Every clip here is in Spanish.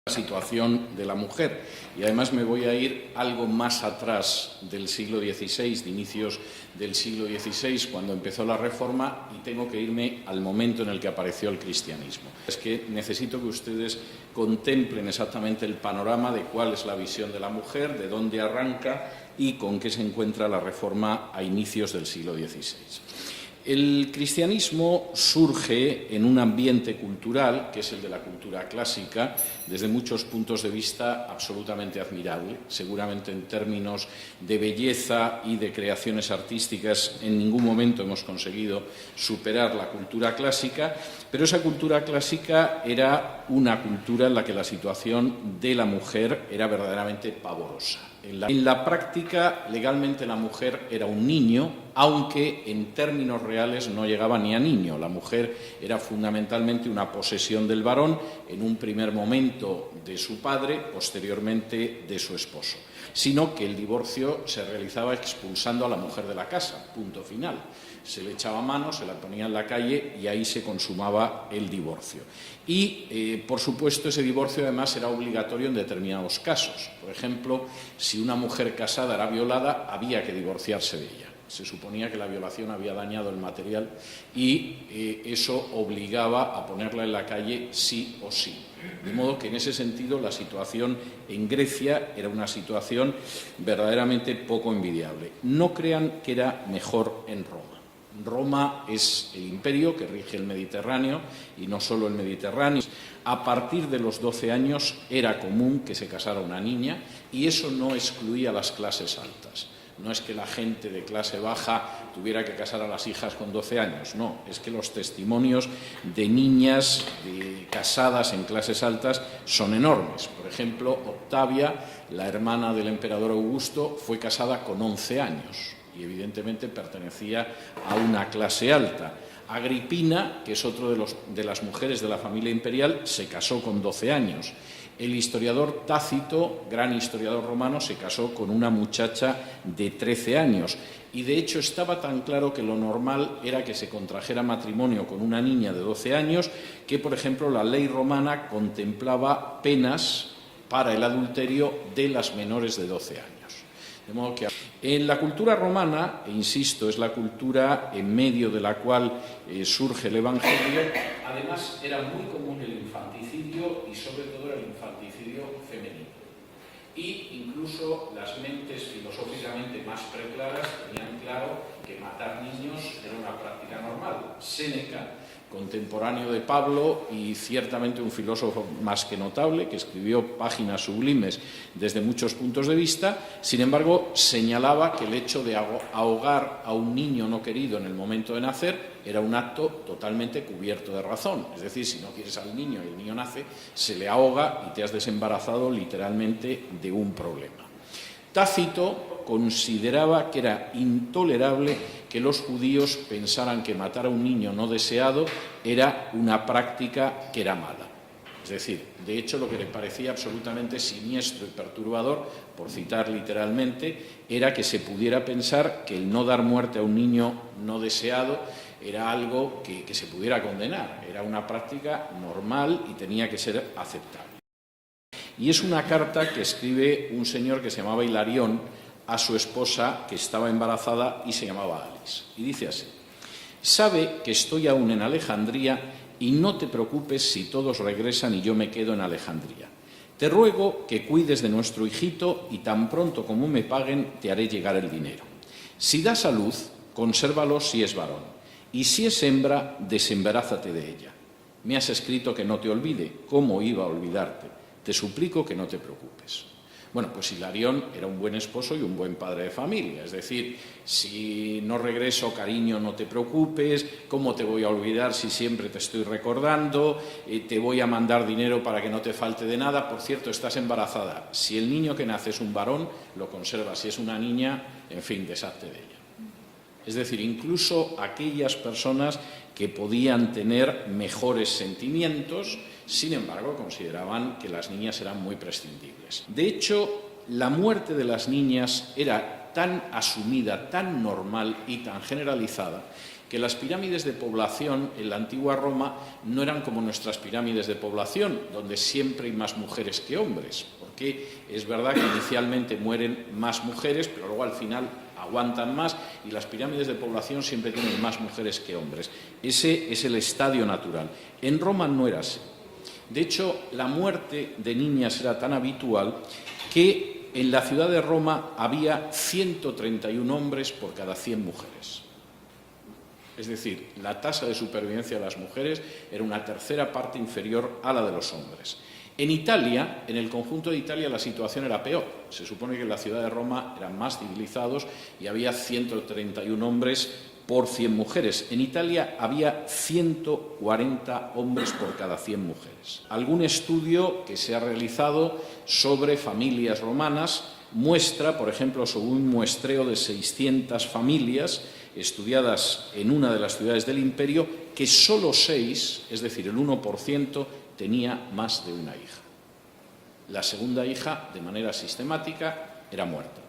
La situación de la mujer, y además me voy a ir algo más atrás del siglo XVI, de inicios del siglo XVI, cuando empezó la Reforma, y tengo que irme al momento en el que apareció el cristianismo. Es que necesito que ustedes contemplen exactamente el panorama de cuál es la visión de la mujer, de dónde arranca y con qué se encuentra la Reforma a inicios del siglo XVI. El cristianismo surge en un ambiente cultural, que es el de la cultura clásica, desde muchos puntos de vista absolutamente admirable. Seguramente en términos de belleza y de creaciones artísticas en ningún momento hemos conseguido superar la cultura clásica, pero esa cultura clásica era una cultura en la que la situación de la mujer era verdaderamente pavorosa. En la práctica, legalmente la mujer era un niño, aunque en términos reales no llegaba ni a niño. La mujer era fundamentalmente una posesión del varón, en un primer momento de su padre, posteriormente de su esposo. Sino que el divorcio se realizaba expulsando a la mujer de la casa, punto final. Se le echaba mano, se la ponía en la calle y ahí se consumaba el divorcio. Y, por supuesto, ese divorcio además era obligatorio en determinados casos. Por ejemplo, si una mujer casada era violada, había que divorciarse de ella. Se suponía que la violación había dañado el material y eso obligaba a ponerla en la calle sí o sí. De modo que en ese sentido la situación en Grecia era una situación verdaderamente poco envidiable. No crean que era mejor en Roma. Roma es el imperio que rige el Mediterráneo y no solo el Mediterráneo. A partir de los 12 años era común que se casara una niña y eso no excluía las clases altas. No es que la gente de clase baja tuviera que casar a las hijas con 12 años, no, es que los testimonios de niñas casadas en clases altas son enormes. Por ejemplo, Octavia, la hermana del emperador Augusto, fue casada con 11 años y evidentemente pertenecía a una clase alta. Agripina, que es otro de las mujeres de la familia imperial, se casó con 12 años. El historiador Tácito, gran historiador romano, se casó con una muchacha de 13 años y, de hecho, estaba tan claro que lo normal era que se contrajera matrimonio con una niña de 12 años que, por ejemplo, la ley romana contemplaba penas para el adulterio de las menores de 12 años. De modo que en la cultura romana, e insisto, es la cultura en medio de la cual surge el Evangelio, además era muy común el infanticidio y sobre todo el infanticidio femenino. Y incluso las mentes filosóficamente más preclaras tenían claro que matar niños era una práctica normal. Séneca, contemporáneo de Pablo y ciertamente un filósofo más que notable, que escribió páginas sublimes desde muchos puntos de vista, sin embargo, señalaba que el hecho de ahogar a un niño no querido en el momento de nacer era un acto totalmente cubierto de razón. Es decir, si no quieres al niño y el niño nace, se le ahoga y te has desembarazado literalmente de un problema. Tácito consideraba que era intolerable que los judíos pensaran que matar a un niño no deseado era una práctica que era mala. Es decir, de hecho, lo que le parecía absolutamente siniestro y perturbador, por citar literalmente, era que se pudiera pensar que el no dar muerte a un niño no deseado era algo que se pudiera condenar. Era una práctica normal y tenía que ser aceptable. Y es una carta que escribe un señor que se llamaba Hilarión a su esposa, que estaba embarazada y se llamaba Alice. Y dice así: «Sabe que estoy aún en Alejandría y no te preocupes si todos regresan y yo me quedo en Alejandría. Te ruego que cuides de nuestro hijito y tan pronto como me paguen te haré llegar el dinero. Si das a luz, consérvalo si es varón, y si es hembra, desembarázate de ella. Me has escrito que no te olvide. ¿Cómo iba a olvidarte? Te suplico que no te preocupes». Bueno, pues Hilarión era un buen esposo y un buen padre de familia. Es decir, si no regreso, cariño, no te preocupes. ¿Cómo te voy a olvidar si siempre te estoy recordando? Te voy a mandar dinero para que no te falte de nada. Por cierto, estás embarazada. Si el niño que nace es un varón, lo conservas. Si es una niña, en fin, deshazte de ella. Es decir, incluso aquellas personas que podían tener mejores sentimientos, sin embargo, consideraban que las niñas eran muy prescindibles. De hecho, la muerte de las niñas era tan asumida, tan normal y tan generalizada, que las pirámides de población en la antigua Roma no eran como nuestras pirámides de población, donde siempre hay más mujeres que hombres, porque es verdad que inicialmente mueren más mujeres, pero luego al final aguantan más, y las pirámides de población siempre tienen más mujeres que hombres. Ese es el estadio natural. En Roma no era así. De hecho, la muerte de niñas era tan habitual que en la ciudad de Roma había 131 hombres por cada 100 mujeres. Es decir, la tasa de supervivencia de las mujeres era una tercera parte inferior a la de los hombres. En Italia, en el conjunto de Italia, la situación era peor. Se supone que en la ciudad de Roma eran más civilizados y había 131 hombres por 100 mujeres. En Italia había 140 hombres por cada 100 mujeres. Algún estudio que se ha realizado sobre familias romanas muestra, por ejemplo, sobre un muestreo de 600 familias estudiadas en una de las ciudades del imperio, que solo 6, es decir, el 1%, tenía más de una hija. La segunda hija, de manera sistemática, era muerta.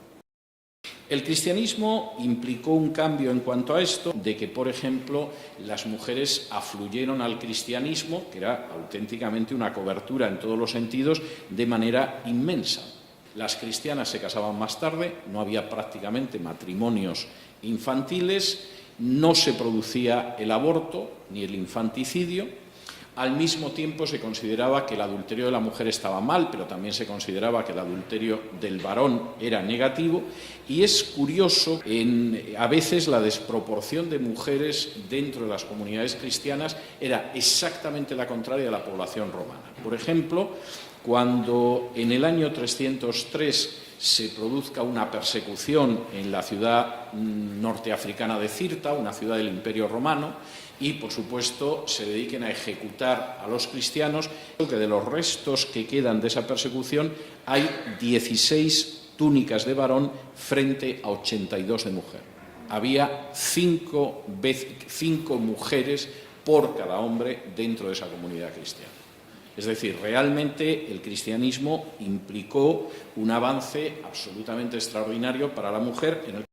El cristianismo implicó un cambio en cuanto a esto, de que, por ejemplo, las mujeres afluyeron al cristianismo, que era auténticamente una cobertura en todos los sentidos, de manera inmensa. Las cristianas se casaban más tarde, no había prácticamente matrimonios infantiles, no se producía el aborto ni el infanticidio. Al mismo tiempo se consideraba que el adulterio de la mujer estaba mal, pero también se consideraba que el adulterio del varón era negativo. Y es curioso, a veces la desproporción de mujeres dentro de las comunidades cristianas era exactamente la contraria de la población romana. Por ejemplo, cuando en el año 303 se produzca una persecución en la ciudad norteafricana de Cirta, una ciudad del Imperio Romano, y, por supuesto, se dediquen a ejecutar a los cristianos, que de los restos que quedan de esa persecución hay 16 túnicas de varón frente a 82 de mujer. Había 5 mujeres por cada hombre dentro de esa comunidad cristiana. Es decir, realmente el cristianismo implicó un avance absolutamente extraordinario para la mujer en el.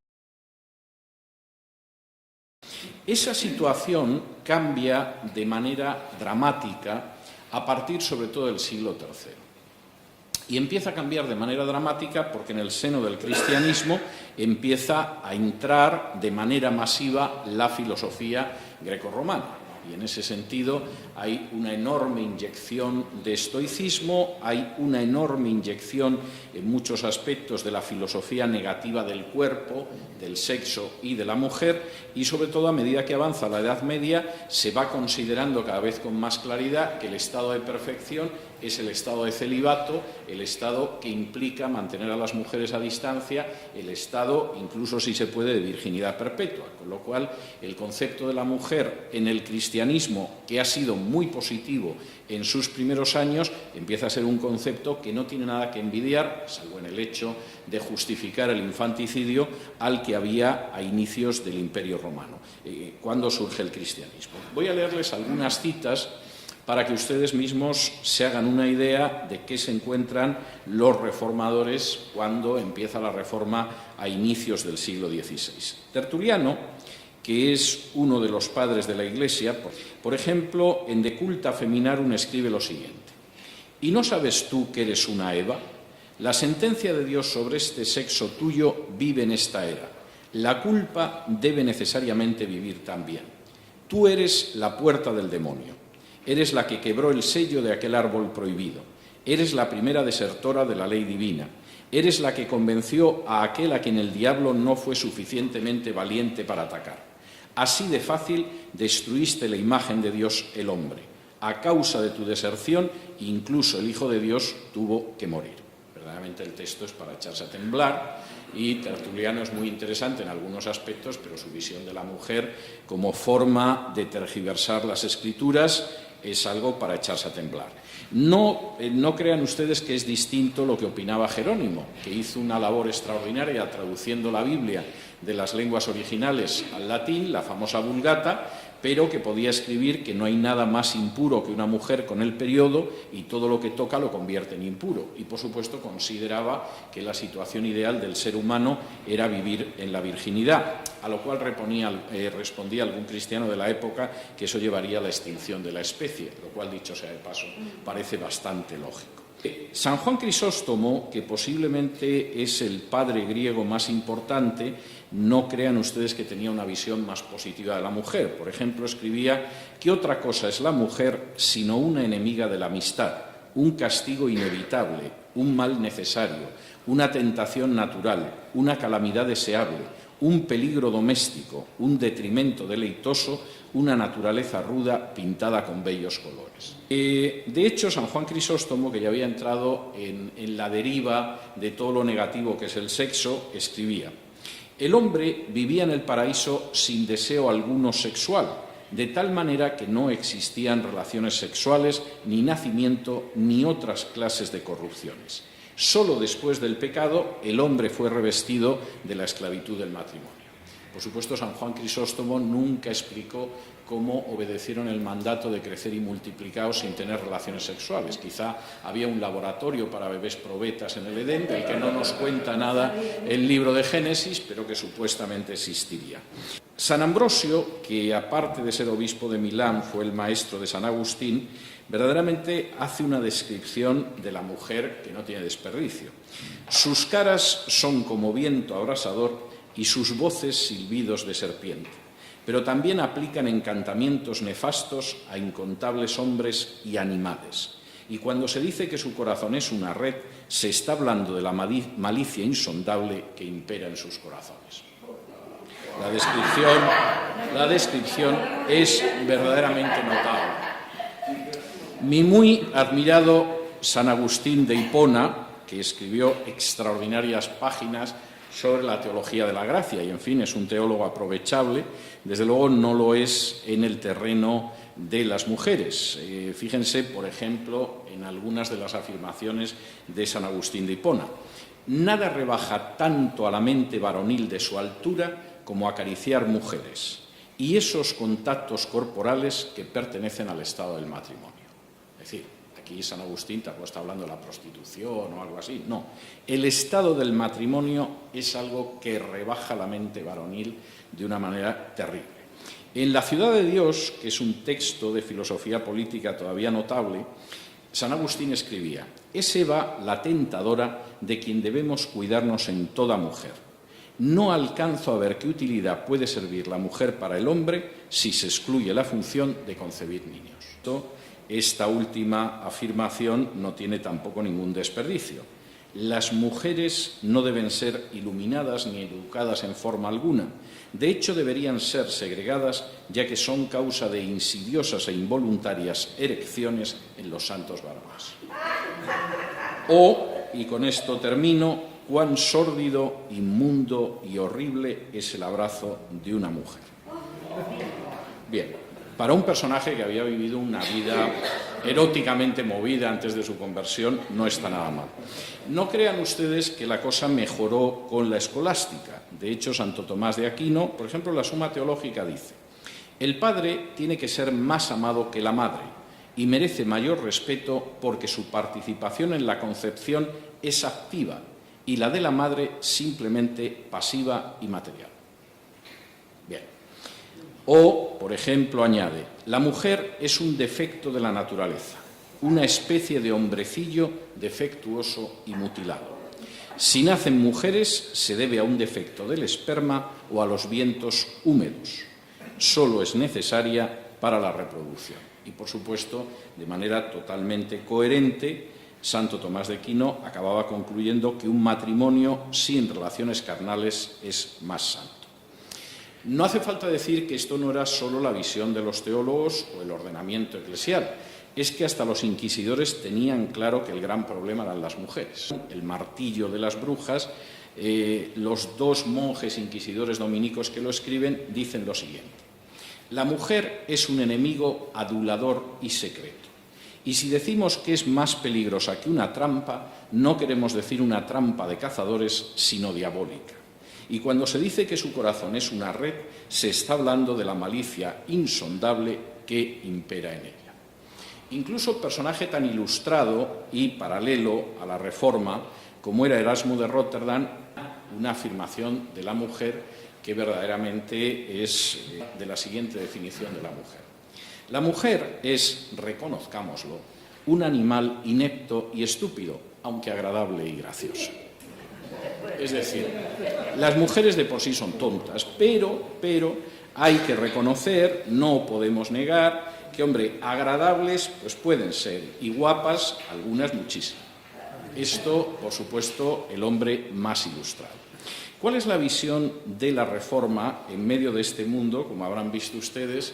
Esa situación cambia de manera dramática a partir sobre todo del siglo III. Y empieza a cambiar de manera dramática porque en el seno del cristianismo empieza a entrar de manera masiva la filosofía grecorromana. Y en ese sentido hay una enorme inyección de estoicismo, hay una enorme inyección en muchos aspectos de la filosofía negativa del cuerpo, del sexo y de la mujer, y sobre todo a medida que avanza la Edad Media se va considerando cada vez con más claridad que el estado de perfección es el estado de celibato, el estado que implica mantener a las mujeres a distancia, el estado, incluso si se puede, de virginidad perpetua. Con lo cual, el concepto de la mujer en el cristianismo, que ha sido muy positivo en sus primeros años, empieza a ser un concepto que no tiene nada que envidiar, salvo en el hecho de justificar el infanticidio al que había a inicios del Imperio Romano, cuando surge el cristianismo. Voy a leerles algunas citas para que ustedes mismos se hagan una idea de qué se encuentran los reformadores cuando empieza la Reforma a inicios del siglo XVI. Tertuliano, que es uno de los padres de la Iglesia, por ejemplo, en De Culta Feminarum escribe lo siguiente: ¿y no sabes tú que eres una Eva? La sentencia de Dios sobre este sexo tuyo vive en esta era. La culpa debe necesariamente vivir también. Tú eres la puerta del demonio. Eres la que quebró el sello de aquel árbol prohibido. Eres la primera desertora de la ley divina. Eres la que convenció a aquel a quien el diablo no fue suficientemente valiente para atacar. Así de fácil destruiste la imagen de Dios, el hombre. A causa de tu deserción, incluso el Hijo de Dios tuvo que morir. Verdaderamente el texto es para echarse a temblar, y Tertuliano es muy interesante en algunos aspectos, pero su visión de la mujer como forma de tergiversar las Escrituras es algo para echarse a temblar. No crean ustedes que es distinto lo que opinaba Jerónimo, que hizo una labor extraordinaria traduciendo la Biblia de las lenguas originales al latín, la famosa Vulgata, pero que podía escribir que no hay nada más impuro que una mujer con el periodo y todo lo que toca lo convierte en impuro. Y, por supuesto, consideraba que la situación ideal del ser humano era vivir en la virginidad, a lo cual respondía algún cristiano de la época que eso llevaría a la extinción de la especie, lo cual, dicho sea de paso, parece bastante lógico. San Juan Crisóstomo, que posiblemente es el padre griego más importante, no crean ustedes que tenía una visión más positiva de la mujer. Por ejemplo, escribía: ¿qué otra cosa es la mujer sino una enemiga de la amistad, un castigo inevitable, un mal necesario, una tentación natural, una calamidad deseable, un peligro doméstico, un detrimento deleitoso, una naturaleza ruda pintada con bellos colores? De hecho, San Juan Crisóstomo, que ya había entrado en la deriva de todo lo negativo que es el sexo, escribía: el hombre vivía en el paraíso sin deseo alguno sexual, de tal manera que no existían relaciones sexuales, ni nacimiento, ni otras clases de corrupciones. Solo después del pecado el hombre fue revestido de la esclavitud del matrimonio. Por supuesto, San Juan Crisóstomo nunca explicó cómo obedecieron el mandato de crecer y multiplicaos sin tener relaciones sexuales. Quizá había un laboratorio para bebés probetas en el Edén, del que no nos cuenta nada el libro de Génesis, pero que supuestamente existiría. San Ambrosio, que aparte de ser obispo de Milán fue el maestro de San Agustín, verdaderamente hace una descripción de la mujer que no tiene desperdicio. Sus caras son como viento abrasador y sus voces silbidos de serpiente, pero también aplican encantamientos nefastos a incontables hombres y animales. Y cuando se dice que su corazón es una red, se está hablando de la malicia insondable que impera en sus corazones. La descripción es verdaderamente notable. Mi muy admirado San Agustín de Hipona, que escribió extraordinarias páginas sobre la teología de la gracia, y en fin, es un teólogo aprovechable, desde luego no lo es en el terreno de las mujeres. Fíjense, por ejemplo, en algunas de las afirmaciones de San Agustín de Hipona. Nada rebaja tanto a la mente varonil de su altura como acariciar mujeres y esos contactos corporales que pertenecen al estado del matrimonio. Es decir, aquí San Agustín tampoco está hablando de la prostitución o algo así, no. El estado del matrimonio es algo que rebaja la mente varonil de una manera terrible. En La ciudad de Dios, que es un texto de filosofía política todavía notable, San Agustín escribía: es Eva la tentadora de quien debemos cuidarnos en toda mujer. No alcanzo a ver qué utilidad puede servir la mujer para el hombre si se excluye la función de concebir niños. Esta última afirmación no tiene tampoco ningún desperdicio. Las mujeres no deben ser iluminadas ni educadas en forma alguna. De hecho, deberían ser segregadas, ya que son causa de insidiosas e involuntarias erecciones en los santos varones. Y con esto termino, cuán sórdido, inmundo y horrible es el abrazo de una mujer. Bien. Para un personaje que había vivido una vida eróticamente movida antes de su conversión, no está nada mal. No crean ustedes que la cosa mejoró con la escolástica. De hecho, Santo Tomás de Aquino, por ejemplo, en la Suma Teológica dice: el padre tiene que ser más amado que la madre y merece mayor respeto porque su participación en la concepción es activa y la de la madre simplemente pasiva y material. Bien. O, por ejemplo, añade: la mujer es un defecto de la naturaleza, una especie de hombrecillo defectuoso y mutilado. Si nacen mujeres, se debe a un defecto del esperma o a los vientos húmedos. Solo es necesaria para la reproducción. Y, por supuesto, de manera totalmente coherente, Santo Tomás de Aquino acababa concluyendo que un matrimonio sin relaciones carnales es más santo. No hace falta decir que esto no era solo la visión de los teólogos o el ordenamiento eclesial, es que hasta los inquisidores tenían claro que el gran problema eran las mujeres. El martillo de las brujas, los dos monjes inquisidores dominicos que lo escriben dicen lo siguiente: la mujer es un enemigo adulador y secreto. Y si decimos que es más peligrosa que una trampa, no queremos decir una trampa de cazadores, sino diabólica. Y cuando se dice que su corazón es una red, se está hablando de la malicia insondable que impera en ella. Incluso personaje tan ilustrado y paralelo a la Reforma como era Erasmo de Róterdam, una afirmación de la mujer que verdaderamente es de la siguiente definición de la mujer. La mujer es, reconozcámoslo, un animal inepto y estúpido, aunque agradable y gracioso. Es decir, las mujeres de por sí son tontas, pero hay que reconocer, no podemos negar, que, hombre, agradables pues pueden ser y guapas algunas muchísimas. Esto, por supuesto, el hombre más ilustrado. ¿Cuál es la visión de la Reforma en medio de este mundo, como habrán visto ustedes,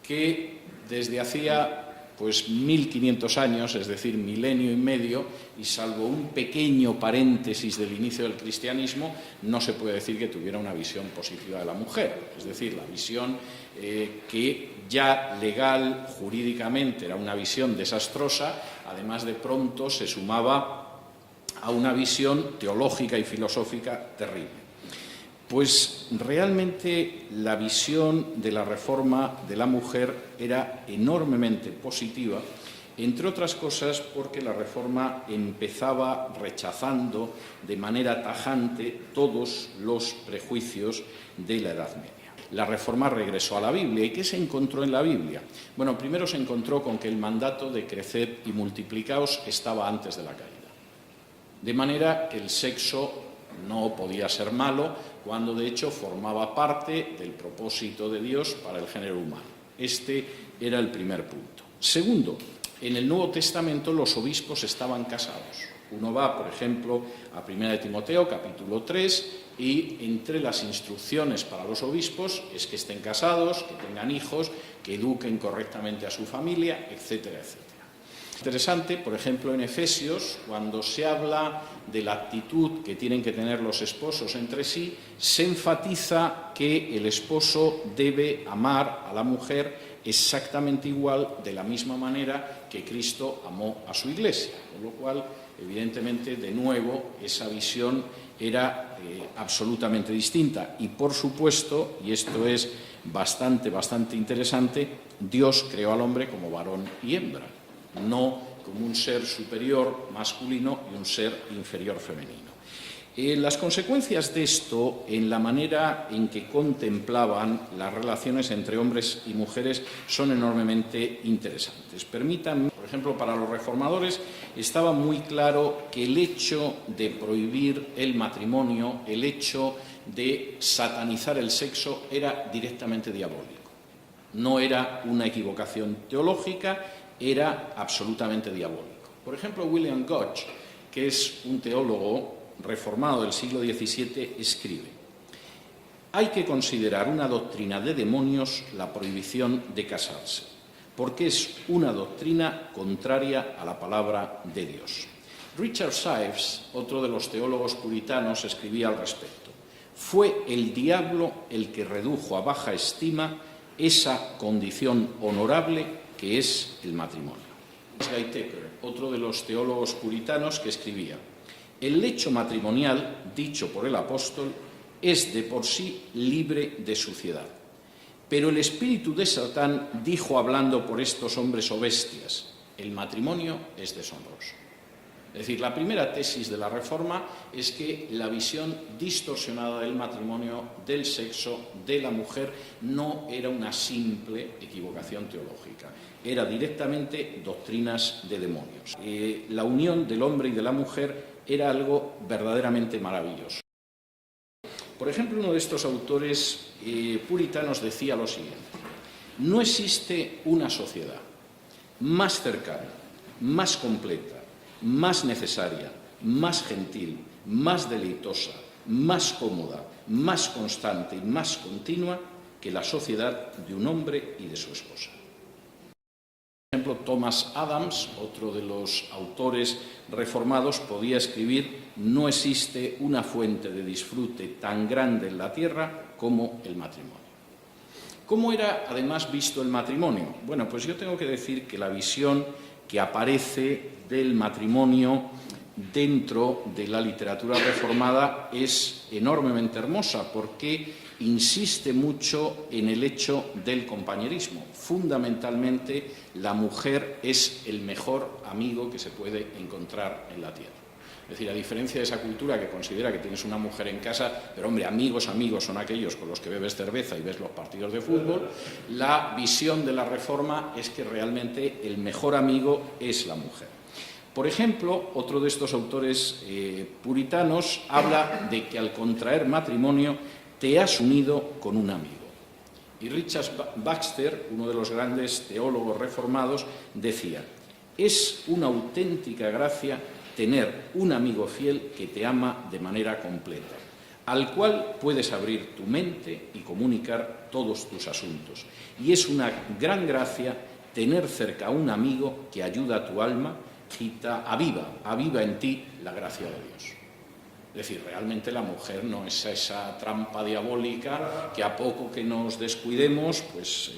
que desde hacía 1500 años, es decir, milenio y medio, y salvo un pequeño paréntesis del inicio del cristianismo, no se puede decir que tuviera una visión positiva de la mujer? Es decir, la visión que ya legal, jurídicamente, era una visión desastrosa, además de pronto se sumaba a una visión teológica y filosófica terrible. Pues realmente la visión de la Reforma de la mujer era enormemente positiva, entre otras cosas porque la Reforma empezaba rechazando de manera tajante todos los prejuicios de la Edad Media. La Reforma regresó a la Biblia. ¿Y qué se encontró en la Biblia? Bueno, primero se encontró con que el mandato de crecer y multiplicaos estaba antes de la caída. De manera que el sexo no podía ser malo, cuando de hecho formaba parte del propósito de Dios para el género humano. Este era el primer punto. Segundo, en el Nuevo Testamento los obispos estaban casados. Uno va, por ejemplo, a 1 de Timoteo, capítulo 3, y entre las instrucciones para los obispos es que estén casados, que tengan hijos, que eduquen correctamente a su familia, etcétera, etcétera. Interesante, por ejemplo, en Efesios, cuando se habla de la actitud que tienen que tener los esposos entre sí, se enfatiza que el esposo debe amar a la mujer exactamente igual, de la misma manera que Cristo amó a su Iglesia, con lo cual, evidentemente, de nuevo, esa visión era absolutamente distinta. Y, por supuesto, y esto es bastante interesante, Dios creó al hombre como varón y hembra, no como un ser superior masculino y un ser inferior femenino. Las consecuencias de esto en la manera en que contemplaban las relaciones entre hombres y mujeres son enormemente interesantes. Permítanme, por ejemplo, para los reformadores estaba muy claro que el hecho de prohibir el matrimonio, el hecho de satanizar el sexo, era directamente diabólico. No era una equivocación teológica, era absolutamente diabólico. Por ejemplo, William Gotch, que es un teólogo reformado del siglo XVII, escribe: hay que considerar una doctrina de demonios la prohibición de casarse, porque es una doctrina contraria a la palabra de Dios. Richard Sives, otro de los teólogos puritanos, escribía al respecto: fue el diablo el que redujo a baja estima esa condición honorable que es el matrimonio. Guy Tucker, otro de los teólogos puritanos, que escribía: el lecho matrimonial, dicho por el apóstol, es de por sí libre de suciedad. Pero el espíritu de Satán dijo, hablando por estos hombres o bestias: el matrimonio es deshonroso. Es decir, la primera tesis de la Reforma es que la visión distorsionada del matrimonio, del sexo, de la mujer, no era una simple equivocación teológica, era directamente doctrinas de demonios. La unión del hombre y de la mujer era algo verdaderamente maravilloso. Por ejemplo, uno de estos autores puritanos decía lo siguiente: no existe una sociedad más cercana, más completa, más necesaria, más gentil, más deleitosa, más cómoda, más constante y más continua que la sociedad de un hombre y de su esposa. Por ejemplo, Thomas Adams, otro de los autores reformados, podía escribir: no existe una fuente de disfrute tan grande en la tierra como el matrimonio. ¿Cómo era además visto el matrimonio? Bueno, pues yo tengo que decir que la visión que aparece del matrimonio dentro de la literatura reformada es enormemente hermosa porque insiste mucho en el hecho del compañerismo. Fundamentalmente, la mujer es el mejor amigo que se puede encontrar en la tierra. Es decir, a diferencia de esa cultura que considera que tienes una mujer en casa, pero hombre, amigos son aquellos con los que bebes cerveza y ves los partidos de fútbol, la visión de la Reforma es que realmente el mejor amigo es la mujer. Por ejemplo, otro de estos autores puritanos habla de que al contraer matrimonio te has unido con un amigo. Y Richard Baxter, uno de los grandes teólogos reformados, decía: es una auténtica gracia tener un amigo fiel que te ama de manera completa, al cual puedes abrir tu mente y comunicar todos tus asuntos. Y es una gran gracia tener cerca a un amigo que ayuda a tu alma, aviva en ti la gracia de Dios. Es decir, realmente la mujer no es esa trampa diabólica que a poco que nos descuidemos pues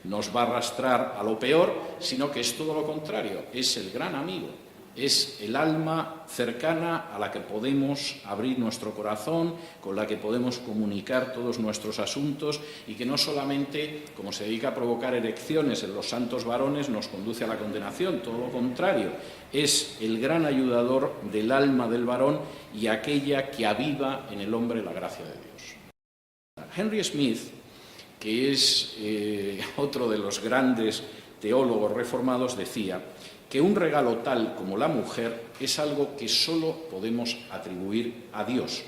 nos va a arrastrar a lo peor, sino que es todo lo contrario, es el gran amigo. Es el alma cercana a la que podemos abrir nuestro corazón, con la que podemos comunicar todos nuestros asuntos y que no solamente, como se dedica a provocar erecciones en los santos varones, nos conduce a la condenación, todo lo contrario, es el gran ayudador del alma del varón y aquella que aviva en el hombre la gracia de Dios. Henry Smith, que es otro de los grandes teólogos reformados, decía que un regalo tal como la mujer es algo que solo podemos atribuir a Dios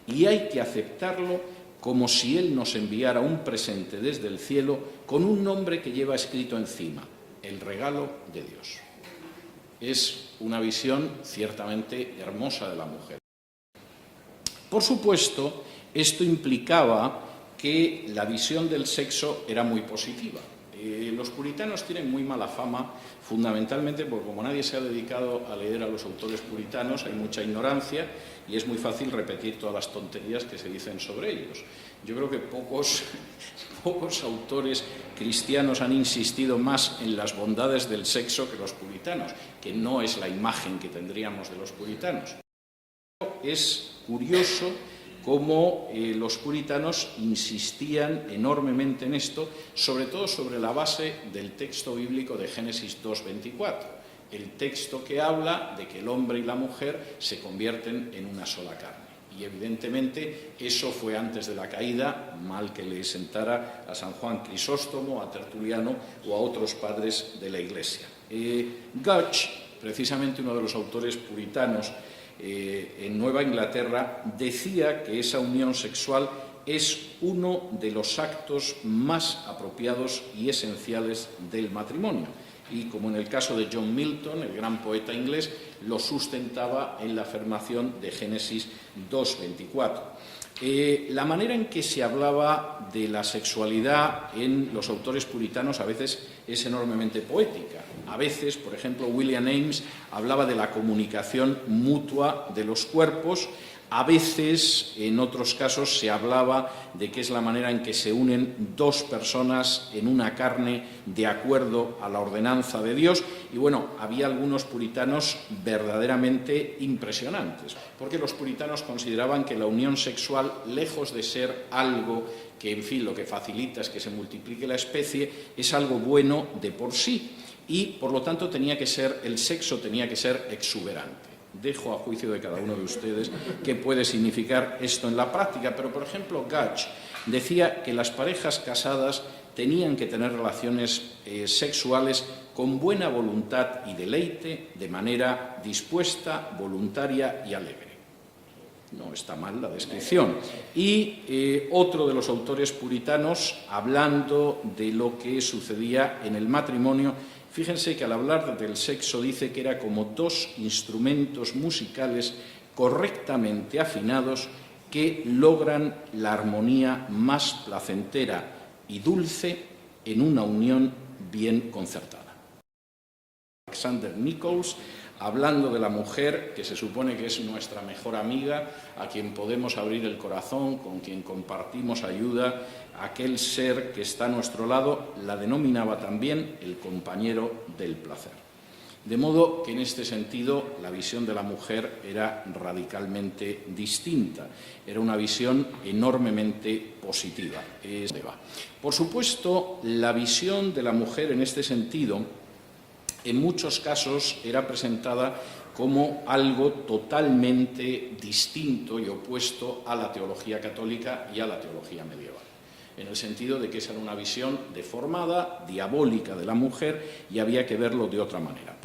y hay que aceptarlo como si Él nos enviara un presente desde el cielo con un nombre que lleva escrito encima: el regalo de Dios. Es una visión ciertamente hermosa de la mujer. Por supuesto, esto implicaba que la visión del sexo era muy positiva. Los puritanos tienen muy mala fama, fundamentalmente porque como nadie se ha dedicado a leer a los autores puritanos, hay mucha ignorancia y es muy fácil repetir todas las tonterías que se dicen sobre ellos. Yo creo que pocos autores cristianos han insistido más en las bondades del sexo que los puritanos, que no es la imagen que tendríamos de los puritanos. Es curioso cómo los puritanos insistían enormemente en esto, sobre todo sobre la base del texto bíblico de Génesis 2:24, el texto que habla de que el hombre y la mujer se convierten en una sola carne. Y evidentemente eso fue antes de la caída, mal que le sentara a San Juan Crisóstomo, a Tertuliano o a otros padres de la Iglesia. Gutch, precisamente uno de los autores puritanos en Nueva Inglaterra, decía que esa unión sexual es uno de los actos más apropiados y esenciales del matrimonio. Y como en el caso de John Milton, el gran poeta inglés, lo sustentaba en la afirmación de Génesis 2:24. La manera en que se hablaba de la sexualidad en los autores puritanos a veces es enormemente poética. A veces, por ejemplo, William Ames hablaba de la comunicación mutua de los cuerpos. A veces, en otros casos, se hablaba de que es la manera en que se unen dos personas en una carne de acuerdo a la ordenanza de Dios. Y bueno, había algunos puritanos verdaderamente impresionantes, porque los puritanos consideraban que la unión sexual, lejos de ser algo que, en fin, lo que facilita es que se multiplique la especie, es algo bueno de por sí. Y, por lo tanto, el sexo tenía que ser exuberante. Dejo a juicio de cada uno de ustedes qué puede significar esto en la práctica, pero, por ejemplo, Gutch decía que las parejas casadas tenían que tener relaciones sexuales con buena voluntad y deleite, de manera dispuesta, voluntaria y alegre. No está mal la descripción. Y otro de los autores puritanos, hablando de lo que sucedía en el matrimonio, fíjense que al hablar del sexo dice que era como dos instrumentos musicales correctamente afinados que logran la armonía más placentera y dulce en una unión bien concertada. Alexander Nichols, hablando de la mujer, que se supone que es nuestra mejor amiga, a quien podemos abrir el corazón, con quien compartimos ayuda, aquel ser que está a nuestro lado, la denominaba también el compañero del placer. De modo que en este sentido la visión de la mujer era radicalmente distinta, era una visión enormemente positiva. Por supuesto, la visión de la mujer en este sentido en muchos casos era presentada como algo totalmente distinto y opuesto a la teología católica y a la teología medieval, en el sentido de que esa era una visión deformada, diabólica de la mujer y había que verlo de otra manera.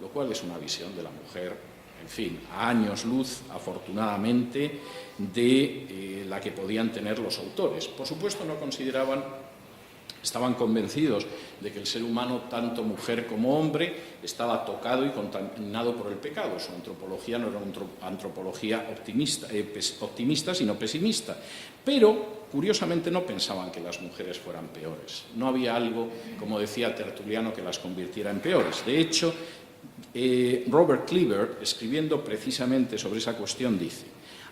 Lo cual es una visión de la mujer, en fin, a años luz, afortunadamente, de la que podían tener los autores. Por supuesto, no estaban convencidos de que el ser humano, tanto mujer como hombre, estaba tocado y contaminado por el pecado. Su antropología no era una antropología optimista, sino pesimista. Pero, curiosamente, no pensaban que las mujeres fueran peores. No había algo, como decía Tertuliano, que las convirtiera en peores. De hecho, Robert Cleaver, escribiendo precisamente sobre esa cuestión, dice: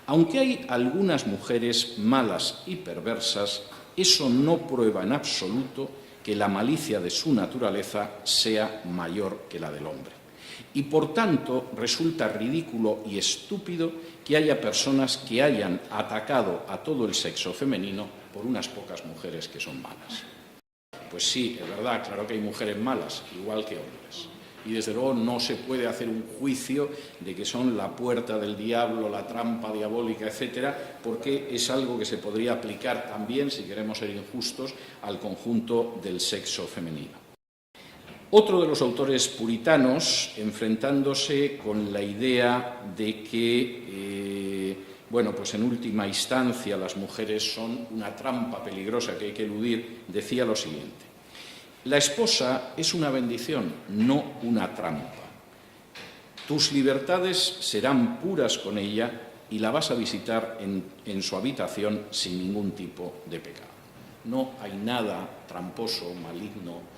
aunque hay algunas mujeres malas y perversas, eso no prueba en absoluto que la malicia de su naturaleza sea mayor que la del hombre. Y por tanto resulta ridículo y estúpido que haya personas que hayan atacado a todo el sexo femenino por unas pocas mujeres que son malas. Pues sí, es verdad, claro que hay mujeres malas, igual que hombres. Y desde luego no se puede hacer un juicio de que son la puerta del diablo, la trampa diabólica, etcétera, porque es algo que se podría aplicar también, si queremos ser injustos, al conjunto del sexo femenino. Otro de los autores puritanos, enfrentándose con la idea de que, pues en última instancia las mujeres son una trampa peligrosa que hay que eludir, decía lo siguiente: la esposa es una bendición, no una trampa. Tus libertades serán puras con ella y la vas a visitar en su habitación sin ningún tipo de pecado. No hay nada tramposo, maligno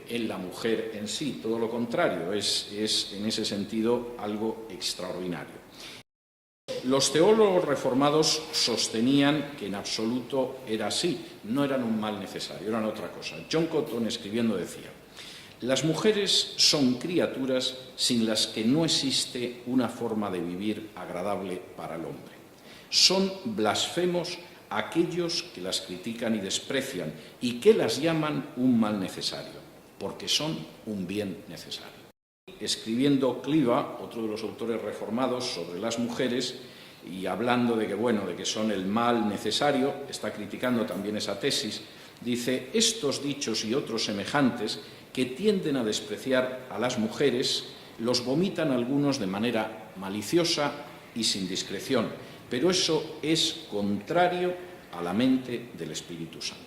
en la mujer en sí, todo lo contrario, es en ese sentido algo extraordinario. Los teólogos reformados sostenían que en absoluto era así, no eran un mal necesario, eran otra cosa. John Cotton, escribiendo, decía: las mujeres son criaturas sin las que no existe una forma de vivir agradable para el hombre. Son blasfemos aquellos que las critican y desprecian y que las llaman un mal necesario, porque son un bien necesario. Escribiendo Cliva, otro de los autores reformados, sobre las mujeres, y hablando de que son el mal necesario, está criticando también esa tesis, dice: estos dichos y otros semejantes que tienden a despreciar a las mujeres los vomitan algunos de manera maliciosa y sin discreción, pero eso es contrario a la mente del Espíritu Santo.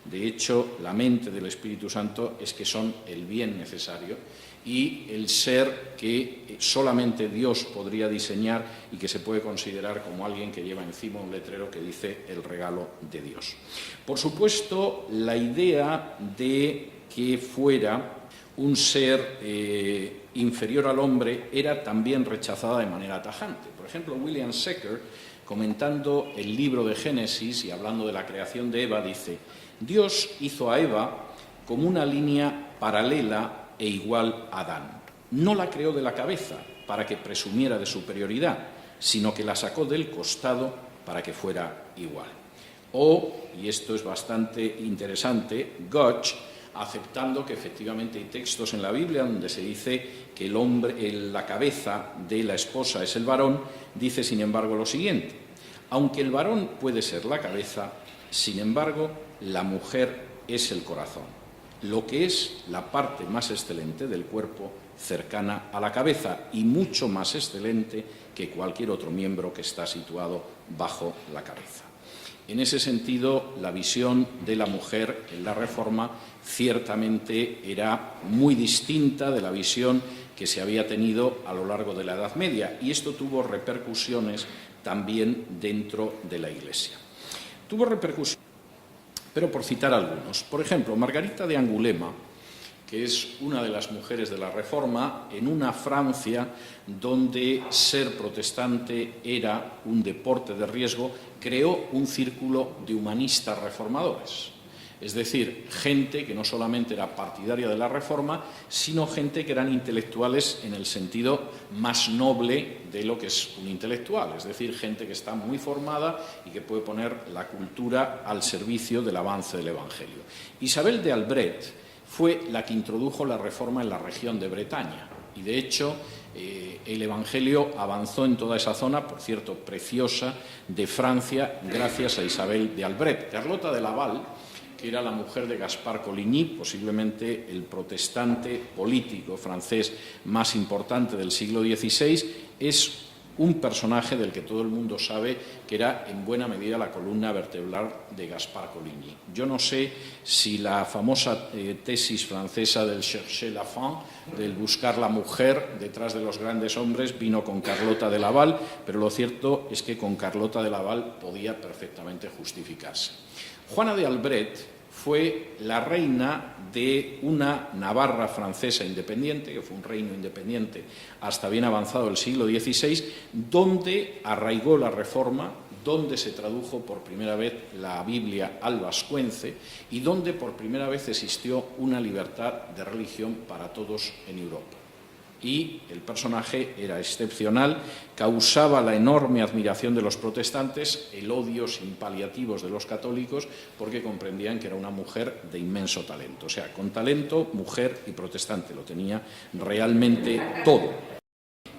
De hecho, la mente del Espíritu Santo es que son el bien necesario y el ser que solamente Dios podría diseñar y que se puede considerar como alguien que lleva encima un letrero que dice el regalo de Dios. Por supuesto, la idea de que fuera un ser inferior al hombre era también rechazada de manera tajante. Por ejemplo, William Secker, comentando el libro de Génesis y hablando de la creación de Eva, dice: Dios hizo a Eva como una línea paralela e igual a Adán. No la creó de la cabeza para que presumiera de superioridad, sino que la sacó del costado para que fuera igual. O, y esto es bastante interesante, Gotch, aceptando que efectivamente hay textos en la Biblia donde se dice que el hombre, la cabeza de la esposa es el varón, dice sin embargo lo siguiente: aunque el varón puede ser la cabeza, sin embargo la mujer es el corazón, lo que es la parte más excelente del cuerpo, cercana a la cabeza y mucho más excelente que cualquier otro miembro que está situado bajo la cabeza. En ese sentido, la visión de la mujer en la Reforma ciertamente era muy distinta de la visión que se había tenido a lo largo de la Edad Media, y esto tuvo repercusiones también dentro de la Iglesia. Tuvo repercusiones, pero por citar algunos. Por ejemplo, Margarita de Angulema, que es una de las mujeres de la Reforma, en una Francia donde ser protestante era un deporte de riesgo, creó un círculo de humanistas reformadores. Es decir, gente que no solamente era partidaria de la Reforma, sino gente que eran intelectuales en el sentido más noble de lo que es un intelectual, es decir, gente que está muy formada y que puede poner la cultura al servicio del avance del Evangelio. Isabel de Albret fue la que introdujo la Reforma en la región de Bretaña y, de hecho, el Evangelio avanzó en toda esa zona, por cierto, preciosa, de Francia, gracias a Isabel de Albret. Carlota de Laval, que era la mujer de Gaspar Coligny, posiblemente el protestante político francés más importante del siglo XVI, es un personaje del que todo el mundo sabe que era en buena medida la columna vertebral de Gaspar Coligny. Yo no sé si la famosa tesis francesa del chercher la femme, del buscar la mujer detrás de los grandes hombres, vino con Carlota de Laval, pero lo cierto es que con Carlota de Laval podía perfectamente justificarse. Juana de Albret fue la reina de una Navarra francesa independiente, que fue un reino independiente hasta bien avanzado el siglo XVI, donde arraigó la Reforma, donde se tradujo por primera vez la Biblia al vascuence y donde por primera vez existió una libertad de religión para todos en Europa. Y el personaje era excepcional, causaba la enorme admiración de los protestantes, el odio sin paliativos de los católicos, porque comprendían que era una mujer de inmenso talento. O sea, con talento, mujer y protestante, lo tenía realmente todo.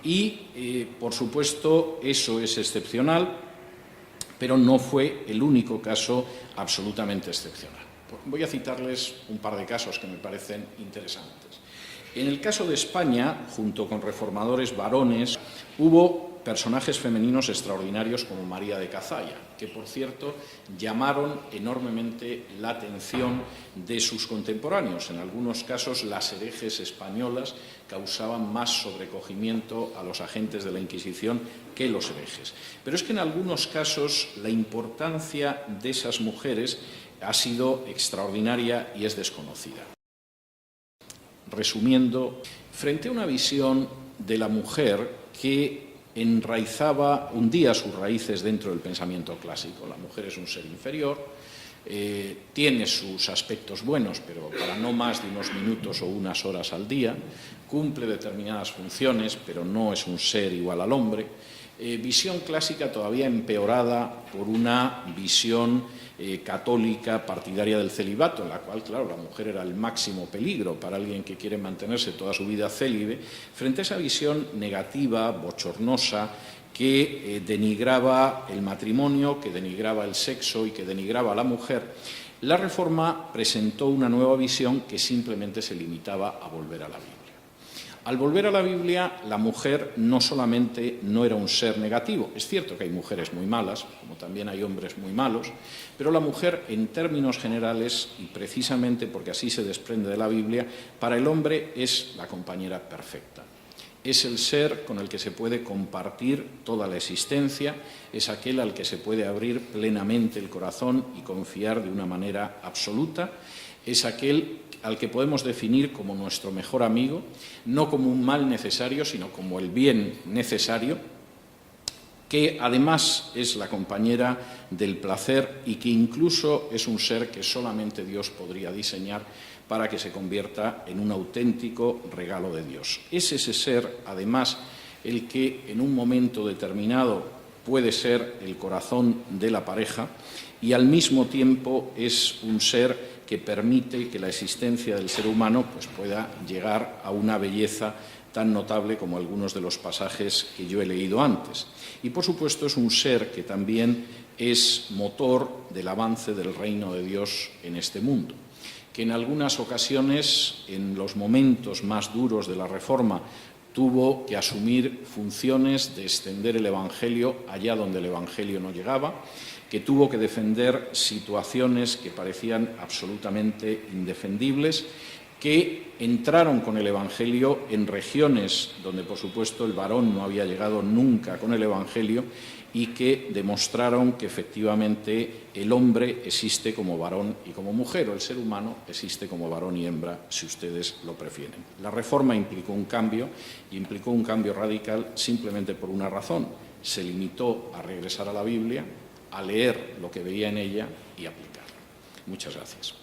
Y, por supuesto, eso es excepcional, pero no fue el único caso absolutamente excepcional. Voy a citarles un par de casos que me parecen interesantes. En el caso de España, junto con reformadores varones, hubo personajes femeninos extraordinarios como María de Cazalla, que, por cierto, llamaron enormemente la atención de sus contemporáneos. En algunos casos, las herejes españolas causaban más sobrecogimiento a los agentes de la Inquisición que los herejes. Pero es que en algunos casos la importancia de esas mujeres ha sido extraordinaria y es desconocida. Resumiendo, frente a una visión de la mujer que enraizaba, hundía sus raíces dentro del pensamiento clásico. La mujer es un ser inferior, tiene sus aspectos buenos, pero para no más de unos minutos o unas horas al día, cumple determinadas funciones, pero no es un ser igual al hombre. Visión clásica todavía empeorada por una visión católica partidaria del celibato, en la cual, claro, la mujer era el máximo peligro para alguien que quiere mantenerse toda su vida célibe, frente a esa visión negativa, bochornosa, que denigraba el matrimonio, que denigraba el sexo y que denigraba a la mujer. La Reforma presentó una nueva visión que simplemente se limitaba a volver a la Biblia. Al volver a la Biblia, la mujer no solamente no era un ser negativo, es cierto que hay mujeres muy malas, como también hay hombres muy malos, pero la mujer, en términos generales, y precisamente porque así se desprende de la Biblia, para el hombre es la compañera perfecta. Es el ser con el que se puede compartir toda la existencia, es aquel al que se puede abrir plenamente el corazón y confiar de una manera absoluta, es aquel al que podemos definir como nuestro mejor amigo, no como un mal necesario, sino como el bien necesario, que además es la compañera del placer y que incluso es un ser que solamente Dios podría diseñar para que se convierta en un auténtico regalo de Dios. Es ese ser, además, el que en un momento determinado puede ser el corazón de la pareja y al mismo tiempo es un ser que permite que la existencia del ser humano pues, pueda llegar a una belleza tan notable como algunos de los pasajes que yo he leído antes. Y, por supuesto, es un ser que también es motor del avance del reino de Dios en este mundo, que en algunas ocasiones, en los momentos más duros de la Reforma, tuvo que asumir funciones de extender el Evangelio allá donde el Evangelio no llegaba, que tuvo que defender situaciones que parecían absolutamente indefendibles, que entraron con el Evangelio en regiones donde, por supuesto, el varón no había llegado nunca con el Evangelio y que demostraron que efectivamente el hombre existe como varón y como mujer, o el ser humano existe como varón y hembra, si ustedes lo prefieren. La Reforma implicó un cambio, y implicó un cambio radical simplemente por una razón. Se limitó a regresar a la Biblia, a leer lo que veía en ella y aplicarlo. Muchas gracias.